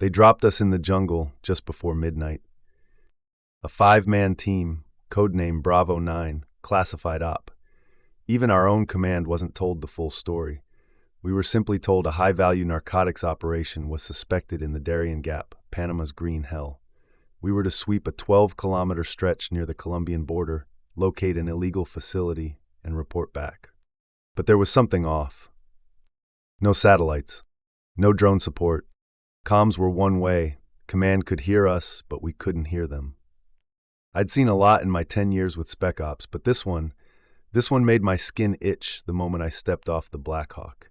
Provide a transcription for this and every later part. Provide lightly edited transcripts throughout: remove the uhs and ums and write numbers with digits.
They dropped us in the jungle just before midnight. A 5-man team, codenamed Bravo-9, classified op. Even our own command wasn't told the full story. We were simply told a high-value narcotics operation was suspected in the Darien Gap, Panama's green hell. We were to sweep a 12-kilometer stretch near the Colombian border, locate an illegal facility, and report back. But there was something off. No satellites. No drone support. Comms were one way. Command could hear us, but we couldn't hear them. I'd seen a lot in my 10 years with Spec Ops, but this one made my skin itch the moment I stepped off the Black Hawk.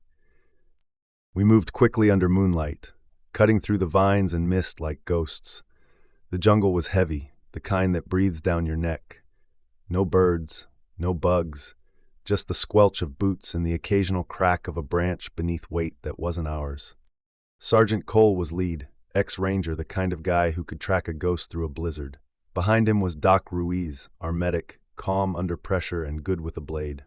We moved quickly under moonlight, cutting through the vines and mist like ghosts. The jungle was heavy, the kind that breathes down your neck. No birds, no bugs, just the squelch of boots and the occasional crack of a branch beneath weight that wasn't ours. Sergeant Cole was lead, ex-ranger, the kind of guy who could track a ghost through a blizzard. Behind him was Doc Ruiz, our medic, calm under pressure and good with a blade.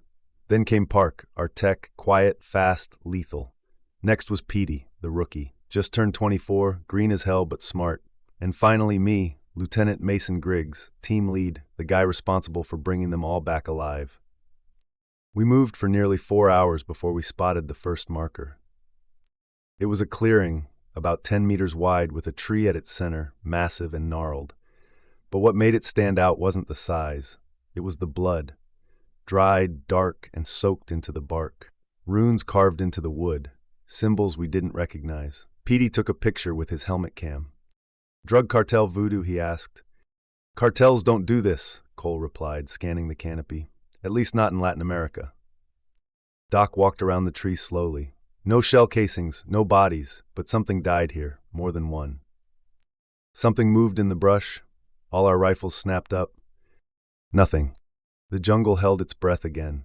Then came Park, our tech, quiet, fast, lethal. Next was Petey, the rookie, just turned 24, green as hell but smart. And finally me, Lieutenant Mason Griggs, team lead, the guy responsible for bringing them all back alive. We moved for nearly 4 hours before we spotted the first marker. It was a clearing, about 10 meters wide, with a tree at its center, massive and gnarled. But what made it stand out wasn't the size. It was the blood. Dried, dark, and soaked into the bark. Runes carved into the wood. Symbols we didn't recognize. Petey took a picture with his helmet cam. "Drug cartel voodoo?" he asked. "Cartels don't do this," Cole replied, scanning the canopy. "At least not in Latin America." Doc walked around the tree slowly. No shell casings, no bodies, but something died here, more than one. Something moved in the brush. All our rifles snapped up. Nothing. The jungle held its breath again.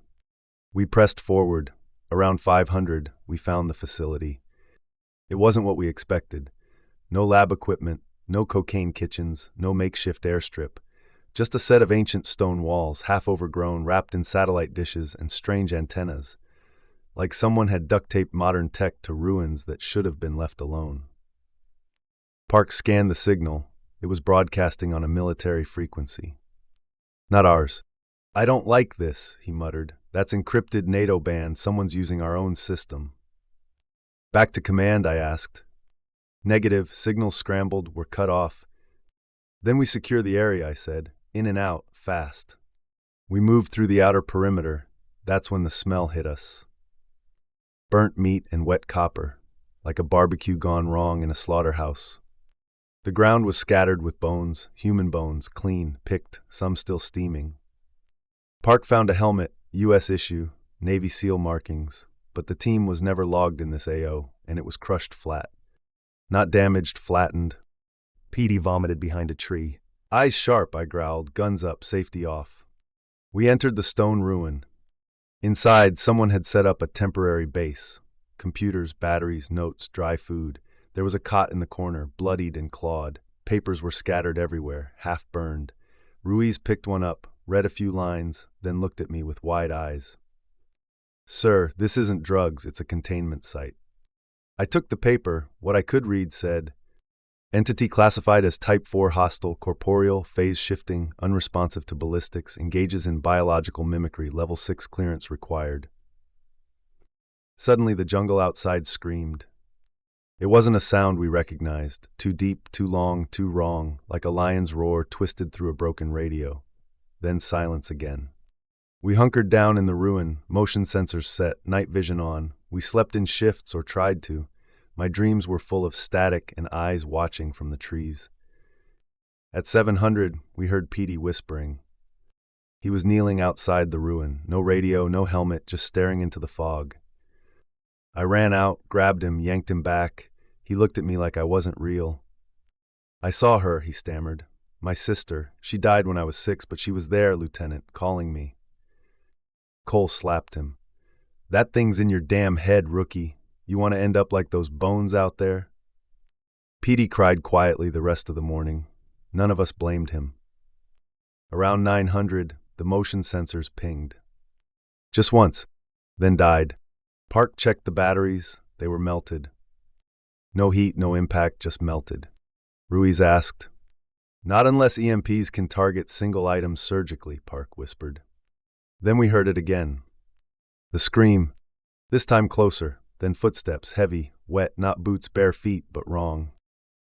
We pressed forward. Around 500, we found the facility. It wasn't what we expected. No lab equipment, no cocaine kitchens, no makeshift airstrip. Just a set of ancient stone walls, half overgrown, wrapped in satellite dishes and strange antennas. Like someone had duct-taped modern tech to ruins that should have been left alone. Park scanned the signal. It was broadcasting on a military frequency. "Not ours." "I don't like this," he muttered. "That's encrypted NATO band. Someone's using our own system." "Back to command?" I asked. "Negative. Signals scrambled. We're cut off." "Then we secure the area," I said. "In and out, fast." We moved through the outer perimeter. That's when the smell hit us. Burnt meat and wet copper, like a barbecue gone wrong in a slaughterhouse. The ground was scattered with bones, human bones, clean, picked, some still steaming. Park found a helmet, U.S. issue, Navy SEAL markings, but the team was never logged in this AO, and it was crushed flat. Not damaged, flattened. Petey vomited behind a tree. "Eyes sharp," I growled, guns up, safety off. We entered the stone ruin. Inside, someone had set up a temporary base. Computers, batteries, notes, dry food. There was a cot in the corner, bloodied and clawed. Papers were scattered everywhere, half burned. Ruiz picked one up, read a few lines, then looked at me with wide eyes. "Sir, this isn't drugs, it's a containment site." I took the paper. What I could read said, "Entity classified as Type 4 hostile, corporeal, phase-shifting, unresponsive to ballistics, engages in biological mimicry, level 6 clearance required." Suddenly the jungle outside screamed. It wasn't a sound we recognized, too deep, too long, too wrong, like a lion's roar twisted through a broken radio. Then silence again. We hunkered down in the ruin, motion sensors set, night vision on. We slept in shifts, or tried to. My dreams were full of static and eyes watching from the trees. At 700, we heard Petey whispering. He was kneeling outside the ruin, no radio, no helmet, just staring into the fog. I ran out, grabbed him, yanked him back. He looked at me like I wasn't real. "I saw her," he stammered. "My sister. She died when I was 6, but she was there, Lieutenant, calling me." Cole slapped him. "That thing's in your damn head, rookie. You want to end up like those bones out there?" Petey cried quietly the rest of the morning. None of us blamed him. Around 900, the motion sensors pinged. Just once, then died. Park checked the batteries. They were melted. No heat, no impact, just melted. Ruiz asked. Not unless EMPs can target single items surgically, Park whispered. Then we heard it again. The scream, this time closer, then footsteps, heavy, wet, not boots, bare feet, but wrong.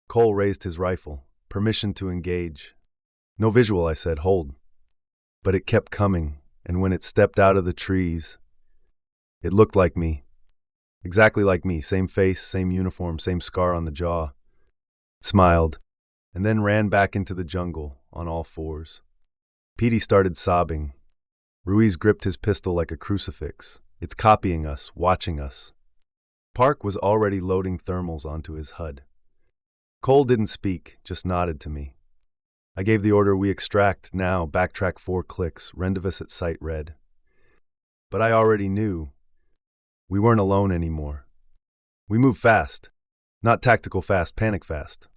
Cole raised his rifle. Permission to engage. No visual, I said, hold. But it kept coming, and when it stepped out of the trees, it looked like me. Exactly like me, same face, same uniform, same scar on the jaw. It smiled, and then ran back into the jungle on all fours. Petey started sobbing. Ruiz gripped his pistol like a crucifix. It's copying us, watching us. Park was already loading thermals onto his HUD. Cole didn't speak, just nodded to me. I gave the order, we extract, now, backtrack 4 clicks, rendezvous at site red. But I already knew. We weren't alone anymore. We moved fast. Not tactical fast, panic fast.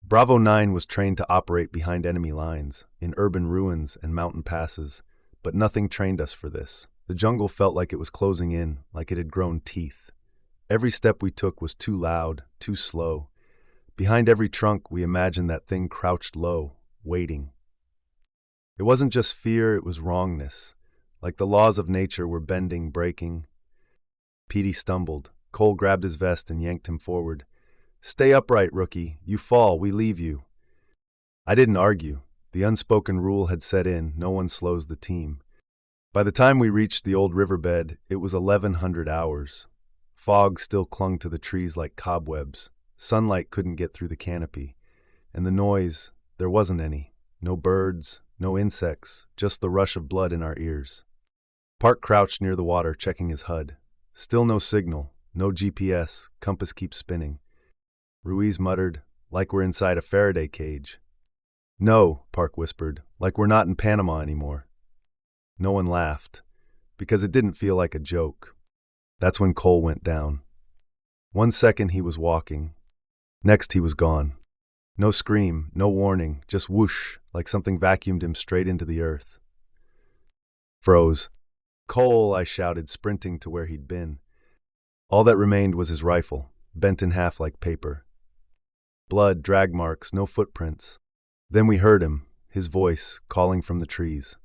Bravo-9 was trained to operate behind enemy lines, in urban ruins and mountain passes, but nothing trained us for this. The jungle felt like it was closing in, like it had grown teeth. Every step we took was too loud, too slow. Behind every trunk, we imagined that thing crouched low, waiting. It wasn't just fear, it was wrongness. Like the laws of nature were bending, breaking. Petey stumbled. Cole grabbed his vest and yanked him forward. Stay upright, rookie. You fall, we leave you. I didn't argue. The unspoken rule had set in, no one slows the team. By the time we reached the old riverbed, it was 1100 hours. Fog still clung to the trees like cobwebs. Sunlight couldn't get through the canopy. And the noise, there wasn't any. No birds, no insects, just the rush of blood in our ears. Park crouched near the water, checking his HUD. Still no signal, no GPS, compass keeps spinning. Ruiz muttered, like we're inside a Faraday cage. No, Park whispered, like we're not in Panama anymore. No one laughed, because it didn't feel like a joke. That's when Cole went down. 1 second he was walking. Next he was gone. No scream, no warning, just whoosh, like something vacuumed him straight into the earth. Froze. Cole, I shouted, sprinting to where he'd been. All that remained was his rifle, bent in half like paper. Blood, drag marks, no footprints. Then we heard him, his voice, calling from the trees.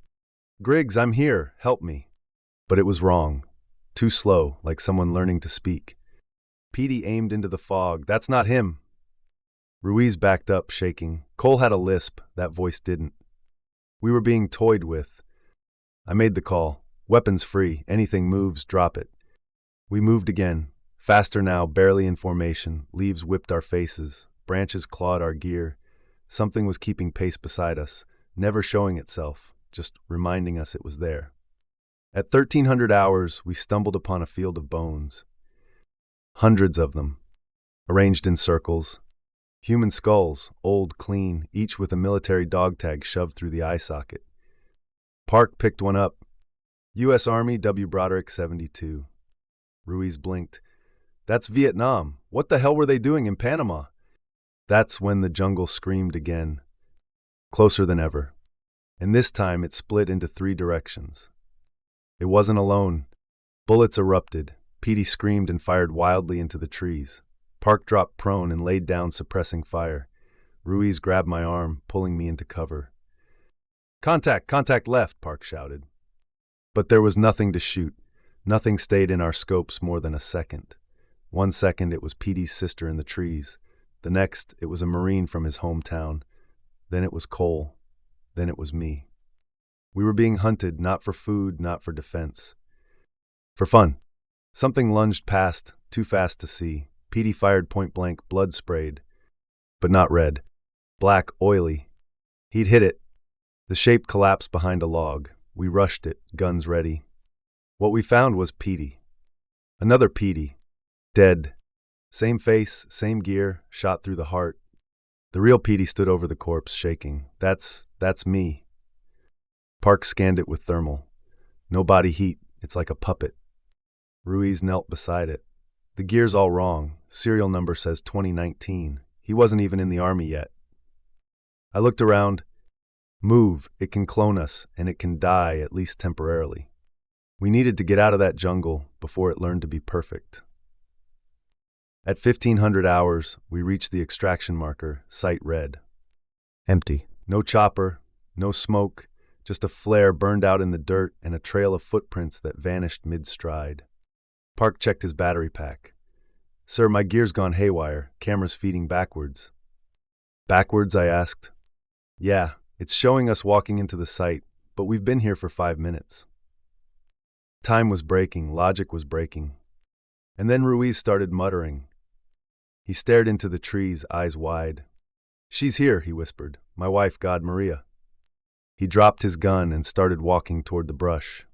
Griggs, I'm here, help me. But it was wrong. Too slow, like someone learning to speak. Petey aimed into the fog. That's not him. Ruiz backed up, shaking. Cole had a lisp, that voice didn't. We were being toyed with. I made the call. Weapons free. Anything moves, drop it. We moved again. Faster now, barely in formation. Leaves whipped our faces. Branches clawed our gear. Something was keeping pace beside us, never showing itself, just reminding us it was there. At 1300 hours, we stumbled upon a field of bones. Hundreds of them, arranged in circles. Human skulls, old, clean, each with a military dog tag shoved through the eye socket. Park picked one up. U.S. Army, W. Broderick, 72. Ruiz blinked. That's Vietnam. What the hell were they doing in Panama? That's when the jungle screamed again. Closer than ever. And this time it split into 3 directions. It wasn't alone. Bullets erupted. Petey screamed and fired wildly into the trees. Park dropped prone and laid down, suppressing fire. Ruiz grabbed my arm, pulling me into cover. Contact! Contact left! Park shouted. But there was nothing to shoot. Nothing stayed in our scopes more than a second. 1 second it was Petey's sister in the trees. The next it was a Marine from his hometown. Then it was Cole. Then it was me. We were being hunted, not for food, not for defense. For fun. Something lunged past, too fast to see. Petey fired point blank, blood sprayed. But not red. Black, oily. He'd hit it. The shape collapsed behind a log. We rushed it, guns ready. What we found was Petey. Another Petey. Dead. Same face, same gear, shot through the heart. The real Petey stood over the corpse, shaking. That's me. Park scanned it with thermal. No body heat, it's like a puppet. Ruiz knelt beside it. The gear's all wrong. Serial number says 2019. He wasn't even in the army yet. I looked around. Move, it can clone us, and it can die, at least temporarily. We needed to get out of that jungle before it learned to be perfect. At 1500 hours, we reached the extraction marker, site red. Empty. No chopper, no smoke, just a flare burned out in the dirt and a trail of footprints that vanished mid-stride. Park checked his battery pack. "Sir, my gear's gone haywire, camera's feeding backwards." "Backwards?" I asked. "Yeah, it's showing us walking into the site, but we've been here for 5 minutes." Time was breaking, logic was breaking. And then Ruiz started muttering. He stared into the trees, eyes wide. "She's here," he whispered. "My wife, God Maria." He dropped his gun and started walking toward the brush.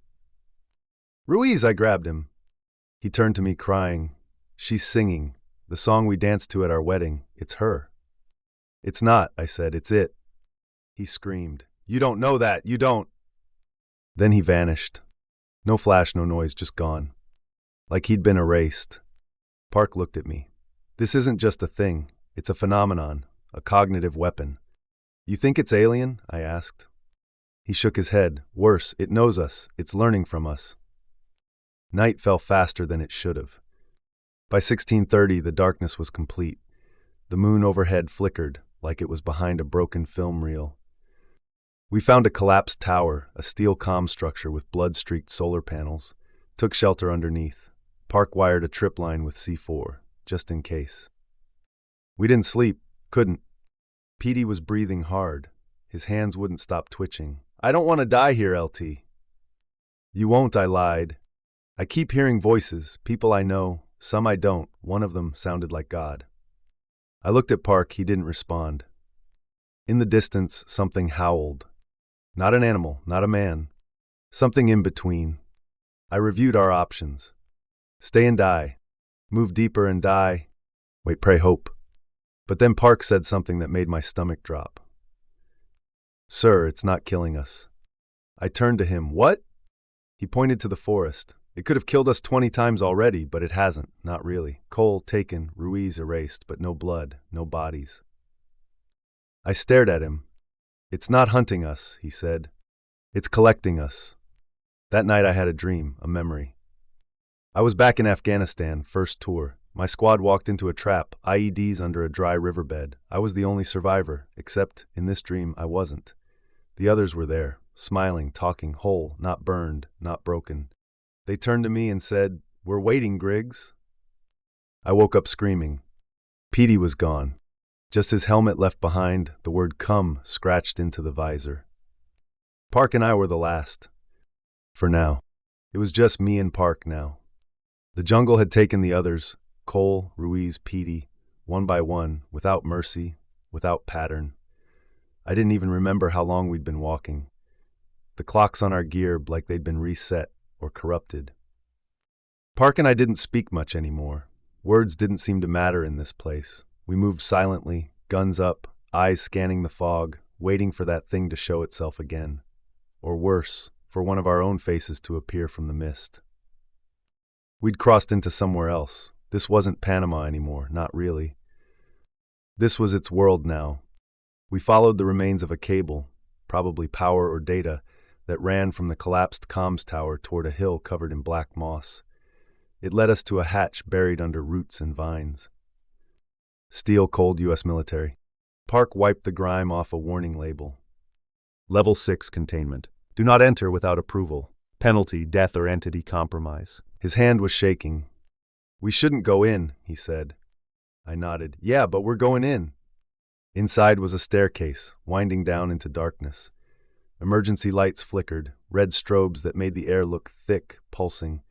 "Ruiz!" I grabbed him. He turned to me crying. "She's singing. The song we danced to at our wedding. It's her." "It's not," I said. "It's it." He screamed. "You don't know that. You don't." Then he vanished. No flash, no noise, just gone. Like he'd been erased. Park looked at me. "This isn't just a thing. It's a phenomenon, a cognitive weapon." "You think it's alien?" I asked. He shook his head. "Worse, it knows us. It's learning from us." Night fell faster than it should have. By 1630, the darkness was complete. The moon overhead flickered, like it was behind a broken film reel. We found a collapsed tower, a steel comm structure with blood-streaked solar panels, took shelter underneath. Park wired a trip line with C4, just in case. We didn't sleep, couldn't. Petey was breathing hard. His hands wouldn't stop twitching. "I don't want to die here, LT." "You won't," I lied. "I keep hearing voices, people I know, some I don't. One of them sounded like God." I looked at Park, he didn't respond. In the distance, something howled. Not an animal, not a man. Something in between. I reviewed our options. Stay and die. Move deeper and die. Wait, pray, hope. But then Park said something that made my stomach drop. "Sir, it's not killing us." I turned to him. "What?" He pointed to the forest. "It could have killed us 20 times already, but it hasn't, not really. Cole taken, Ruiz erased, but no blood, no bodies." I stared at him. "It's not hunting us," he said. "It's collecting us." That night I had a dream, a memory. I was back in Afghanistan, first tour. My squad walked into a trap, IEDs under a dry riverbed. I was the only survivor, except in this dream I wasn't. The others were there, smiling, talking, whole, not burned, not broken. They turned to me and said, "We're waiting, Griggs." I woke up screaming. Petey was gone. Just his helmet left behind, the word "come" scratched into the visor. Park and I were the last. For now. It was just me and Park now. The jungle had taken the others, Cole, Ruiz, Petey, one by one, without mercy, without pattern. I didn't even remember how long we'd been walking. The clocks on our gear like they'd been reset or corrupted. Park and I didn't speak much anymore. Words didn't seem to matter in this place. We moved silently, guns up, eyes scanning the fog, waiting for that thing to show itself again. Or worse, for one of our own faces to appear from the mist. We'd crossed into somewhere else. This wasn't Panama anymore, not really. This was its world now. We followed the remains of a cable, probably power or data, that ran from the collapsed comms tower toward a hill covered in black moss. It led us to a hatch buried under roots and vines. Steel cold U.S. military. Park wiped the grime off a warning label. Level 6 containment. Do not enter without approval. Penalty, death or entity compromise. His hand was shaking. "We shouldn't go in," he said. I nodded. "Yeah, but we're going in." Inside was a staircase, winding down into darkness. Emergency lights flickered, red strobes that made the air look thick, pulsing.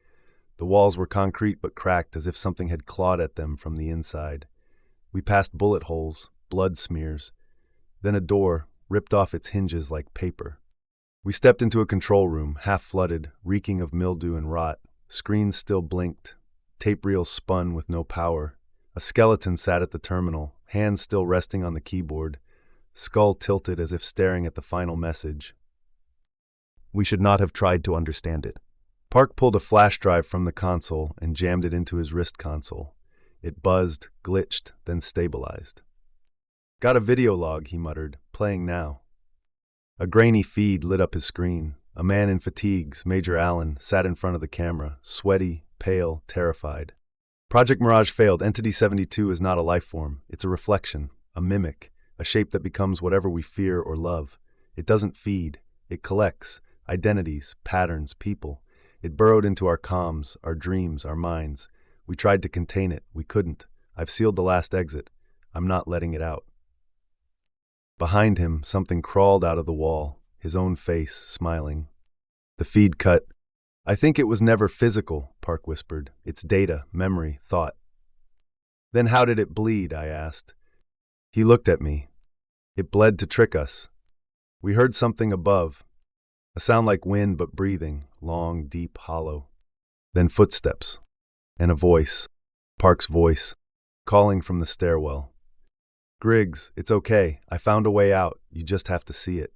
The walls were concrete but cracked as if something had clawed at them from the inside. We passed bullet holes, blood smears. Then a door, ripped off its hinges like paper. We stepped into a control room, half flooded, reeking of mildew and rot. Screens still blinked. Tape reels spun with no power. A skeleton sat at the terminal, hands still resting on the keyboard, skull tilted as if staring at the final message. We should not have tried to understand it. Park pulled a flash drive from the console and jammed it into his wrist console. It buzzed, glitched, then stabilized. "Got a video log," he muttered, "playing now." A grainy feed lit up his screen. A man in fatigues, Major Allen, sat in front of the camera, sweaty, pale, terrified. Project Mirage failed. Entity 72 is not a life form. It's a reflection, a mimic, a shape that becomes whatever we fear or love. It doesn't feed. It collects identities, patterns, people. It burrowed into our comms, our dreams, our minds. We tried to contain it. We couldn't. I've sealed the last exit. I'm not letting it out. Behind him, something crawled out of the wall, his own face smiling. The feed cut. I think it was never physical, Park whispered. It's data, memory, thought. Then how did it bleed? I asked. He looked at me. It bled to trick us. We heard something above, a sound like wind but breathing, long, deep, hollow. Then footsteps, and a voice, Park's voice, calling from the stairwell. Griggs, it's okay. I found a way out. You just have to see it.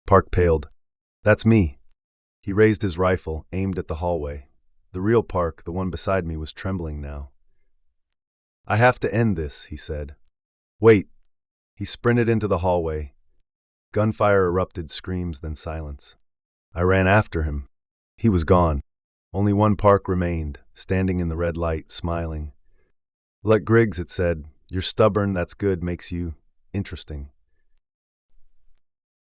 Park paled. That's me. He raised his rifle, aimed at the hallway. The real Park, the one beside me, was trembling now. I have to end this, he said. Wait. He sprinted into the hallway. Gunfire erupted, screams, then silence. I ran after him. He was gone. Only one Park remained, standing in the red light, smiling. Like Griggs, it said, you're stubborn, that's good, makes you interesting.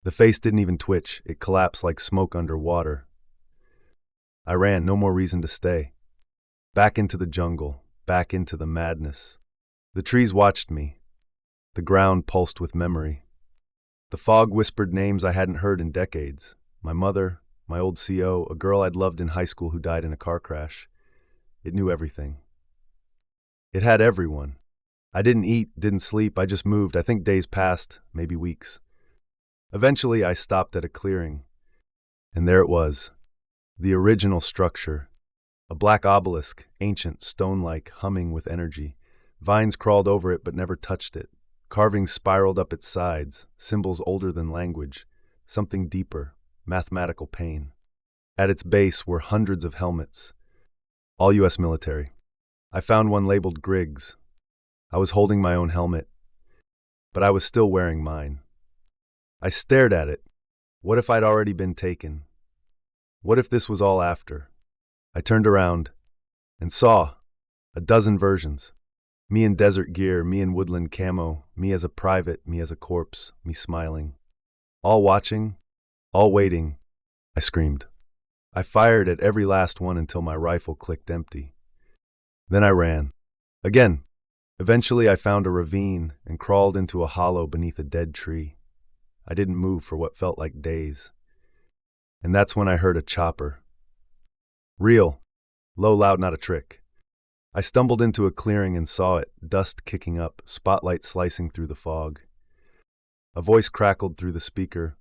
The face didn't even twitch. It collapsed like smoke under water. I ran, no more reason to stay. Back into the jungle, back into the madness. The trees watched me. The ground pulsed with memory. The fog whispered names I hadn't heard in decades. My mother, my old CO, a girl I'd loved in high school who died in a car crash. It knew everything. It had everyone. I didn't eat, didn't sleep, I just moved. I think days passed, maybe weeks. Eventually, I stopped at a clearing. And there it was. The original structure. A black obelisk, ancient, stone-like, humming with energy. Vines crawled over it but never touched it. Carvings spiraled up its sides, symbols older than language. Something deeper, mathematical pain. At its base were hundreds of helmets. All U.S. military. I found one labeled Griggs. I was holding my own helmet, but I was still wearing mine. I stared at it. What if I'd already been taken? What if this was all after? I turned around and saw a dozen versions. Me in desert gear, me in woodland camo, me as a private, me as a corpse, me smiling. All watching, all waiting. I screamed. I fired at every last one until my rifle clicked empty. Then I ran. Again. Eventually I found a ravine and crawled into a hollow beneath a dead tree. I didn't move for what felt like days. And that's when I heard a chopper. Real. Low, loud, not a trick. I stumbled into a clearing and saw it, dust kicking up, spotlight slicing through the fog. A voice crackled through the speaker.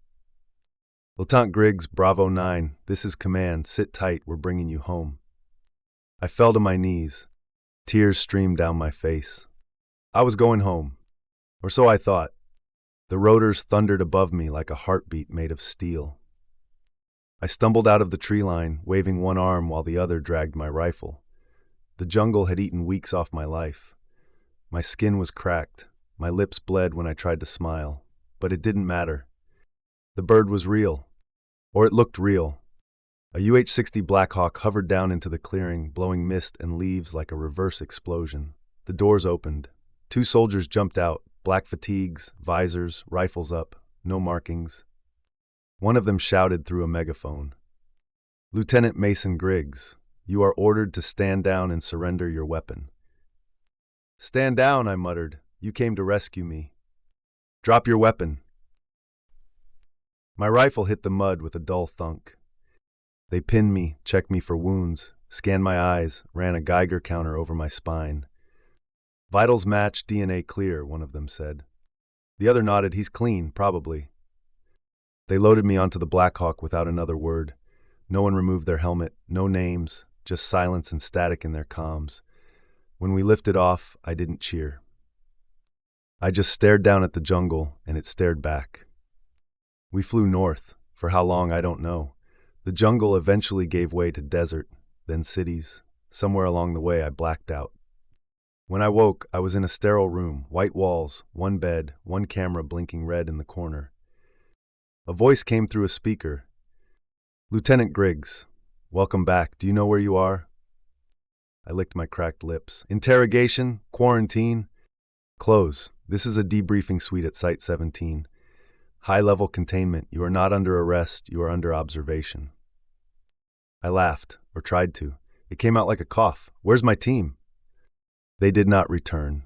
Lieutenant Griggs, Bravo-9, this is command. Sit tight, we're bringing you home. I fell to my knees. Tears streamed down my face. I was going home. Or so I thought. The rotors thundered above me like a heartbeat made of steel. I stumbled out of the tree line, waving one arm while the other dragged my rifle. The jungle had eaten weeks off my life. My skin was cracked. My lips bled when I tried to smile. But it didn't matter. The bird was real. Or it looked real. A UH-60 Black Hawk hovered down into the clearing, blowing mist and leaves like a reverse explosion. The doors opened. 2 soldiers jumped out, black fatigues, visors, rifles up, no markings. One of them shouted through a megaphone. Lieutenant Mason Griggs, you are ordered to stand down and surrender your weapon. Stand down, I muttered. You came to rescue me. Drop your weapon. My rifle hit the mud with a dull thunk. They pinned me, checked me for wounds, scanned my eyes, ran a Geiger counter over my spine. Vitals match, DNA clear, one of them said. The other nodded, he's clean, probably. They loaded me onto the Black Hawk without another word. No one removed their helmet, no names, just silence and static in their comms. When we lifted off, I didn't cheer. I just stared down at the jungle, and it stared back. We flew north. For how long, I don't know. The jungle eventually gave way to desert, then cities. Somewhere along the way, I blacked out. When I woke, I was in a sterile room, white walls, one bed, one camera blinking red in the corner. A voice came through a speaker. Lieutenant Griggs, welcome back. Do you know where you are? I licked my cracked lips. Interrogation? Quarantine? Close. This is a debriefing suite at Site 17. High-level containment. You are not under arrest. You are under observation. I laughed, or tried to. It came out like a cough. Where's my team? They did not return.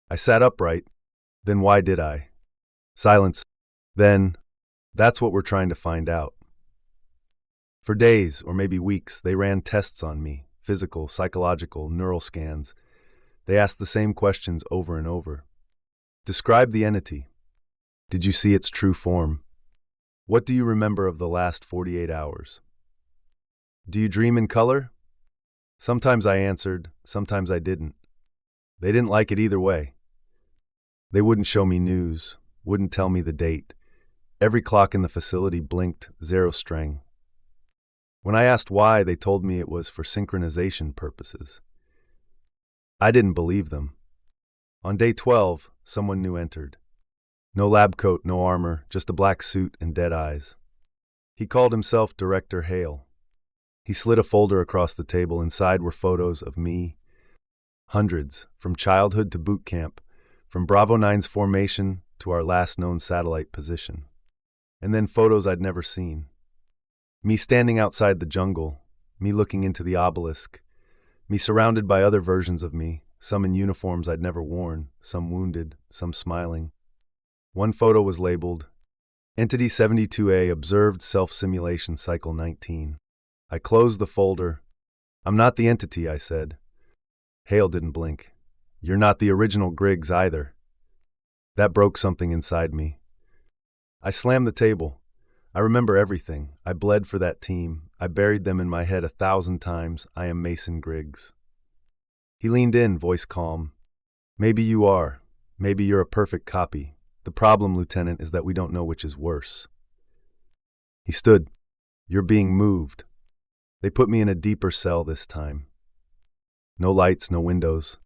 I sat upright. Then why did I? Silence. Then, that's what we're trying to find out. For days, or maybe weeks, they ran tests on me. Physical, psychological, neural scans. They asked the same questions over and over. Describe the entity. Did you see its true form? What do you remember of the last 48 hours? Do you dream in color? Sometimes I answered, sometimes I didn't. They didn't like it either way. They wouldn't show me news, wouldn't tell me the date. Every clock in the facility blinked, zero string. When I asked why, they told me it was for synchronization purposes. I didn't believe them. On day 12, someone new entered. No lab coat, no armor, just a black suit and dead eyes. He called himself Director Hale. He slid a folder across the table. Inside were photos of me. Hundreds, from childhood to boot camp, from Bravo-9's formation to our last known satellite position. And then photos I'd never seen. Me standing outside the jungle, me looking into the Obelisk, me surrounded by other versions of me, some in uniforms I'd never worn, some wounded, some smiling. One photo was labeled, Entity 72A Observed Self-Simulation Cycle 19. I closed the folder. I'm not the entity, I said. Hale didn't blink. You're not the original Griggs either. That broke something inside me. I slammed the table. I remember everything. I bled for that team. I buried them in my head 1,000 times. I am Mason Griggs. He leaned in, voice calm. Maybe you are. Maybe you're a perfect copy. The problem, Lieutenant, is that we don't know which is worse. He stood. You're being moved. They put me in a deeper cell this time. No lights, no windows.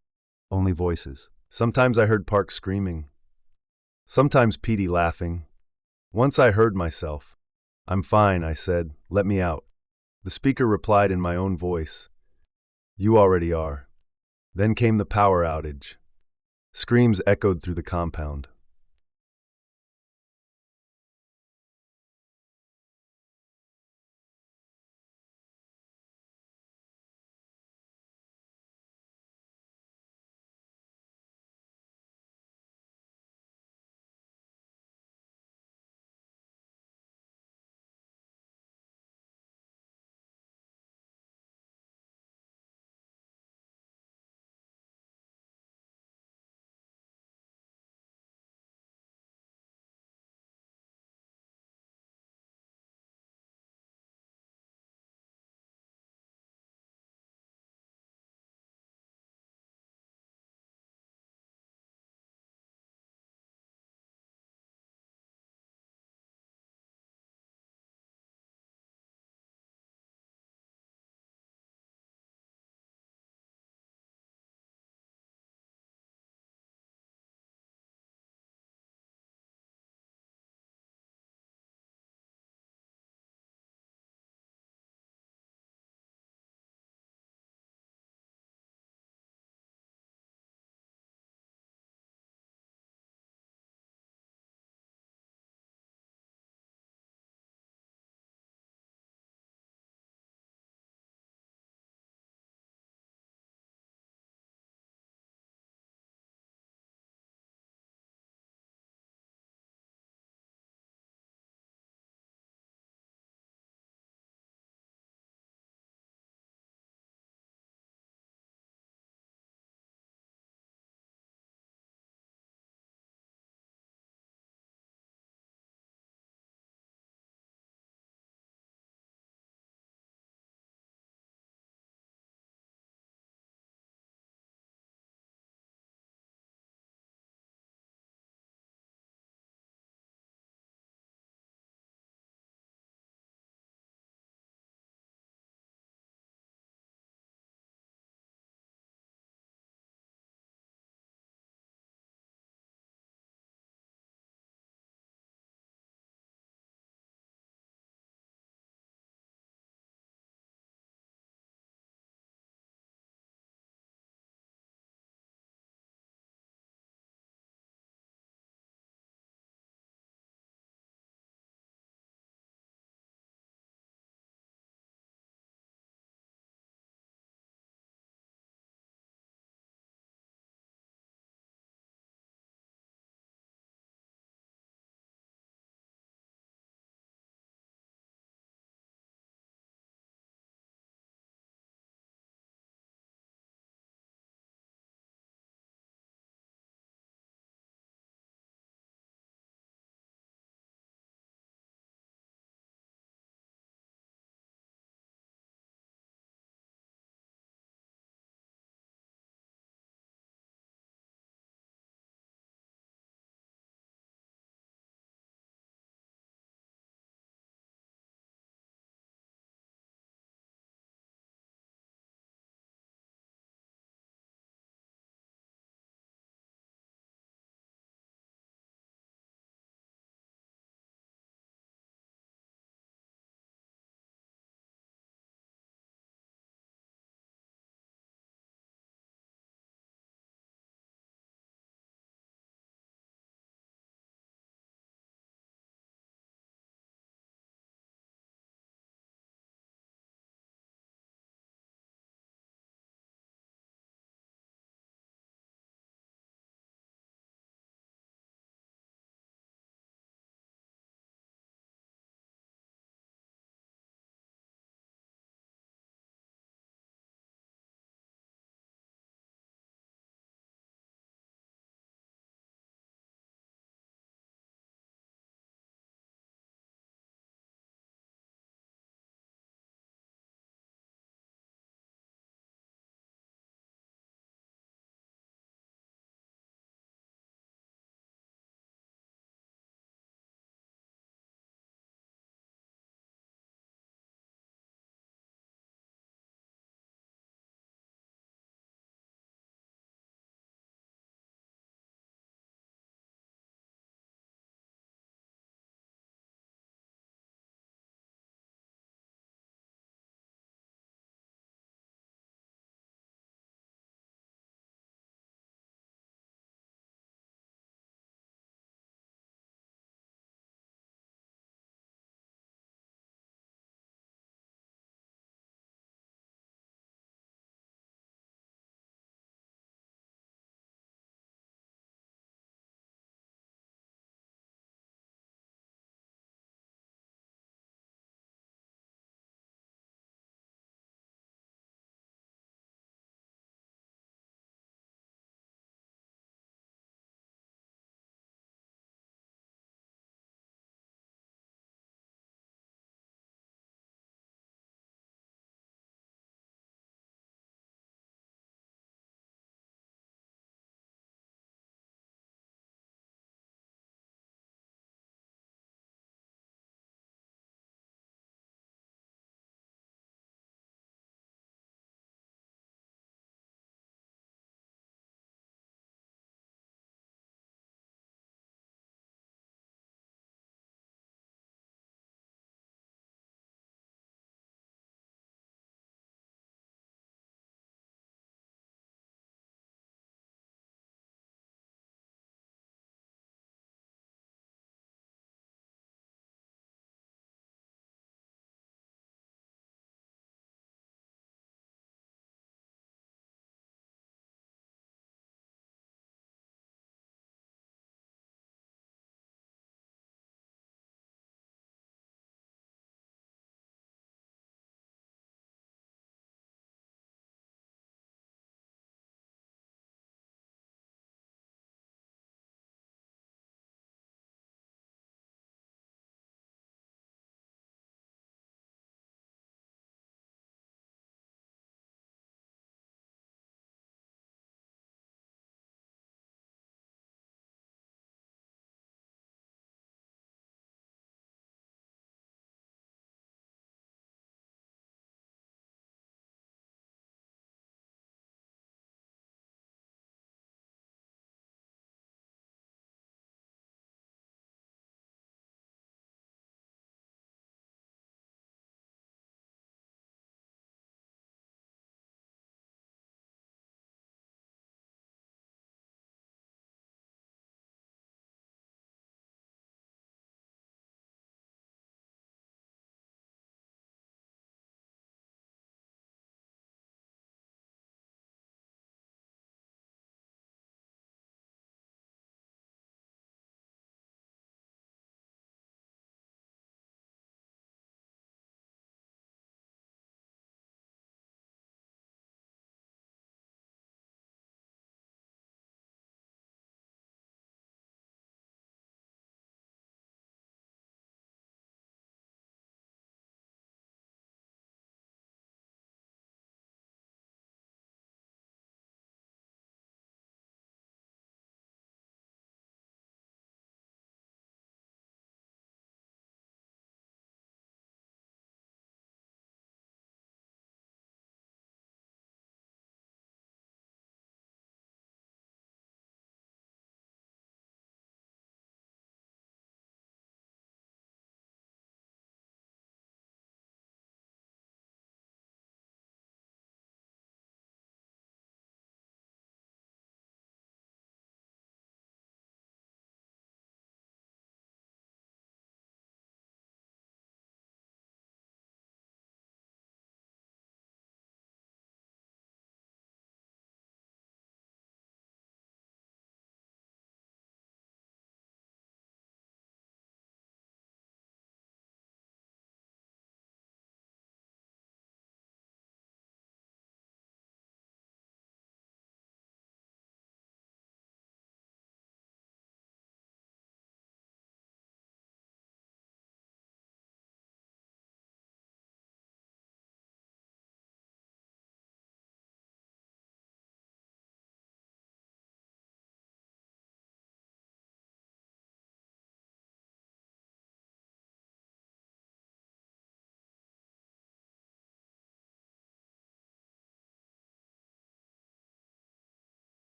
Only voices. Sometimes I heard Park screaming. Sometimes Petey laughing. Once I heard myself. I'm fine, I said. Let me out. The speaker replied in my own voice. You already are. Then came the power outage. Screams echoed through the compound.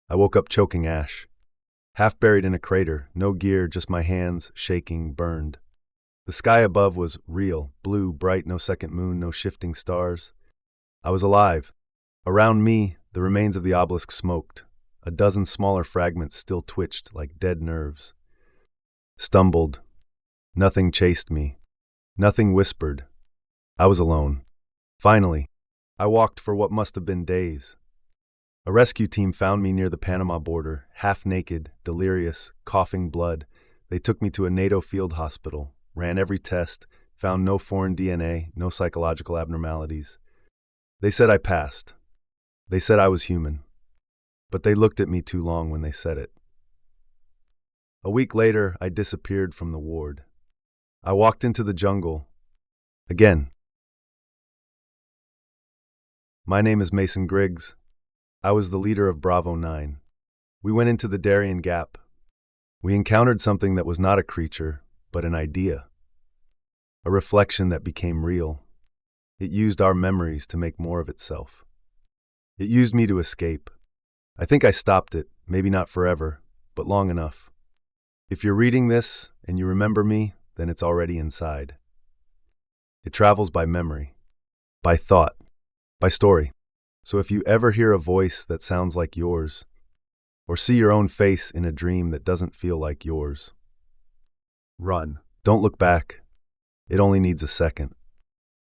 I woke up choking ash. Half buried in a crater, no gear, just my hands, shaking, burned. The sky above was real, blue, bright, no second moon, no shifting stars. I was alive. Around me, the remains of the obelisk smoked. A dozen smaller fragments still twitched like dead nerves. Stumbled. Nothing chased me. Nothing whispered. I was alone. Finally, I walked for what must have been days. A rescue team found me near the Panama border, half naked, delirious, coughing blood. They took me to a NATO field hospital, ran every test, found no foreign DNA, no psychological abnormalities. They said I passed. They said I was human. But they looked at me too long when they said it. A week later, I disappeared from the ward. I walked into the jungle. Again. My name is Mason Griggs. I was the leader of Bravo-9. We went into the Darien Gap. We encountered something that was not a creature, but an idea. A reflection that became real. It used our memories to make more of itself. It used me to escape. I think I stopped it, maybe not forever, but long enough. If you're reading this and you remember me, then it's already inside. It travels by memory, by thought, by story. So if you ever hear a voice that sounds like yours, or see your own face in a dream that doesn't feel like yours, run. Don't look back. It only needs a second.